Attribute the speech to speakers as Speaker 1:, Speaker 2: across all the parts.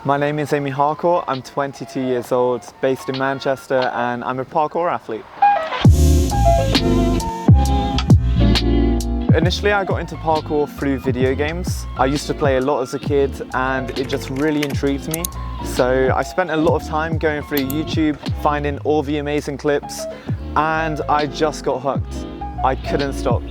Speaker 1: My name is Amy Harcourt, I'm 22 years old, based in Manchester, and I'm a parkour athlete. Initially I got into parkour through video games. I used to play a lot as a kid and it just really intrigued me. So I spent a lot of time going through YouTube, finding all the amazing clips, and I just got hooked. I couldn't stop.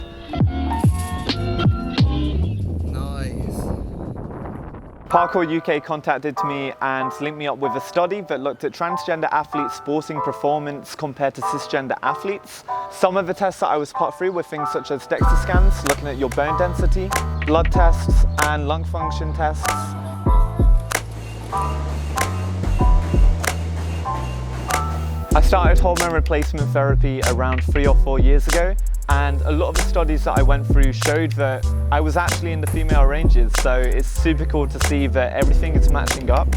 Speaker 1: Parkour UK contacted me and linked me up with a study that looked at transgender athletes' sporting performance compared to cisgender athletes. Some of the tests that I was put through were things such as DEXA scans, looking at your bone density, blood tests and lung function tests. I started hormone replacement therapy around 3 or 4 years ago, and a lot of the studies that I went through showed that I was actually in the female ranges, so it's super cool to see that everything is matching up.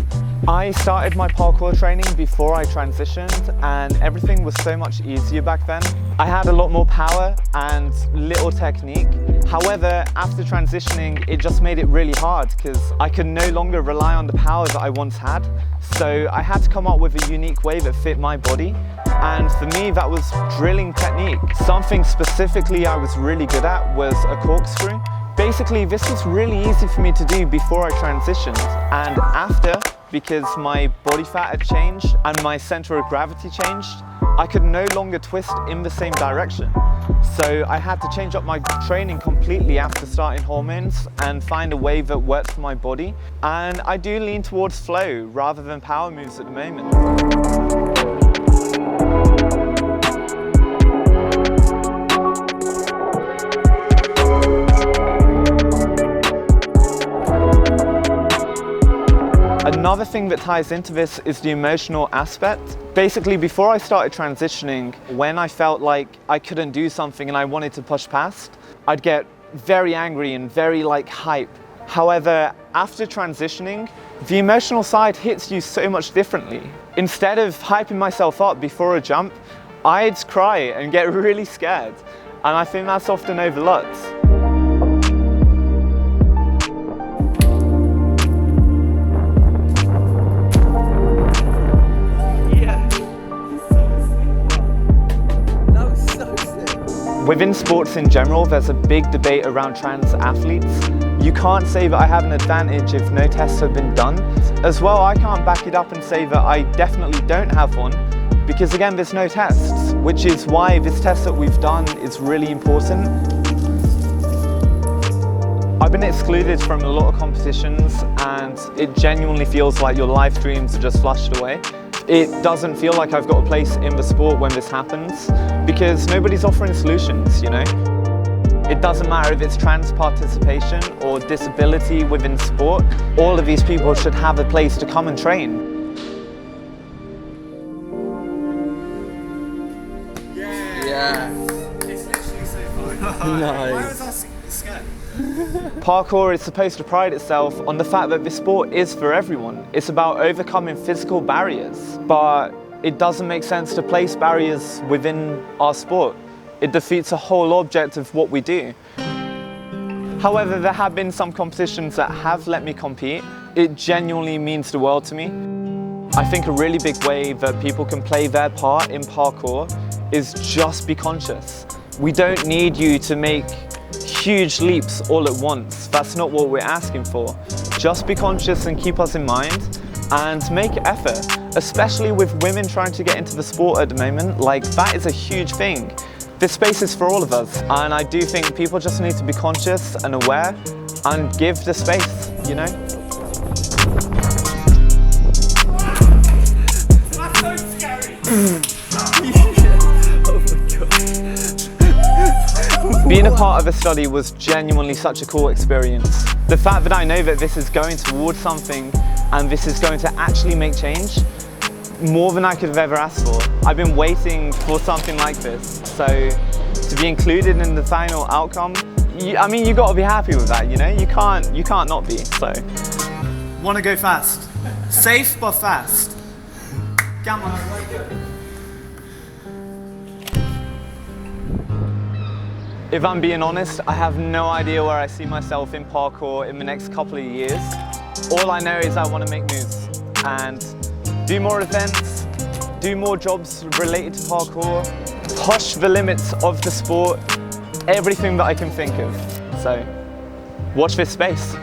Speaker 1: I started my parkour training before I transitioned and everything was so much easier back then. I had a lot more power and little technique. However, after transitioning, it just made it really hard because I could no longer rely on the power that I once had. So I had to come up with a unique way that fit my body. And for me, that was drilling technique. Something specifically I was really good at was a corkscrew. Basically, this was really easy for me to do before I transitioned. And after, because my body fat had changed and my center of gravity changed, I could no longer twist in the same direction. So I had to change up my training completely after starting hormones and find a way that worked for my body. And I do lean towards flow rather than power moves at the moment. Another thing that ties into this is the emotional aspect. Basically, before I started transitioning, when I felt like I couldn't do something and I wanted to push past, I'd get very angry and very hype. However, after transitioning, the emotional side hits you so much differently. Instead of hyping myself up before a jump, I'd cry and get really scared. And I think that's often overlooked. Within sports in general, there's a big debate around trans athletes. You can't say that I have an advantage if no tests have been done. As well, I can't back it up and say that I definitely don't have one, because again, there's no tests, which is why this test that we've done is really important. I've been excluded from a lot of competitions and it genuinely feels like your life dreams are just flushed away. It doesn't feel like I've got a place in the sport when this happens because nobody's offering solutions, you know? It doesn't matter if it's trans participation or disability within sport, all of these people should have a place to come and train.
Speaker 2: Yeah. It's literally so fun.
Speaker 1: Nice.
Speaker 2: Why was I scared?
Speaker 1: Parkour is supposed to pride itself on the fact that this sport is for everyone. It's about overcoming physical barriers, but it doesn't make sense to place barriers within our sport. It defeats the whole object of what we do. However, there have been some competitions that have let me compete. It genuinely means the world to me. I think a really big way that people can play their part in parkour is just be conscious. We don't need you to make huge leaps all at once. That's not what we're asking for. Just be conscious and keep us in mind and make effort, especially with women trying to get into the sport at the moment. That is a huge thing. This space is for all of us, and I do think people just need to be conscious and aware and give the space, you know?
Speaker 2: That's so scary.
Speaker 1: Being a part of a study was genuinely such a cool experience. The fact that I know that this is going towards something and this is going to actually make change, more than I could have ever asked for. I've been waiting for something like this, so to be included in the final outcome, I mean, you got to be happy with that, you know? You can't not be, so.
Speaker 2: Want to go fast. Safe but fast. Come on.
Speaker 1: If I'm being honest, I have no idea where I see myself in parkour in the next couple of years. All I know is I want to make moves and do more events, do more jobs related to parkour, push the limits of the sport, everything that I can think of. So watch this space.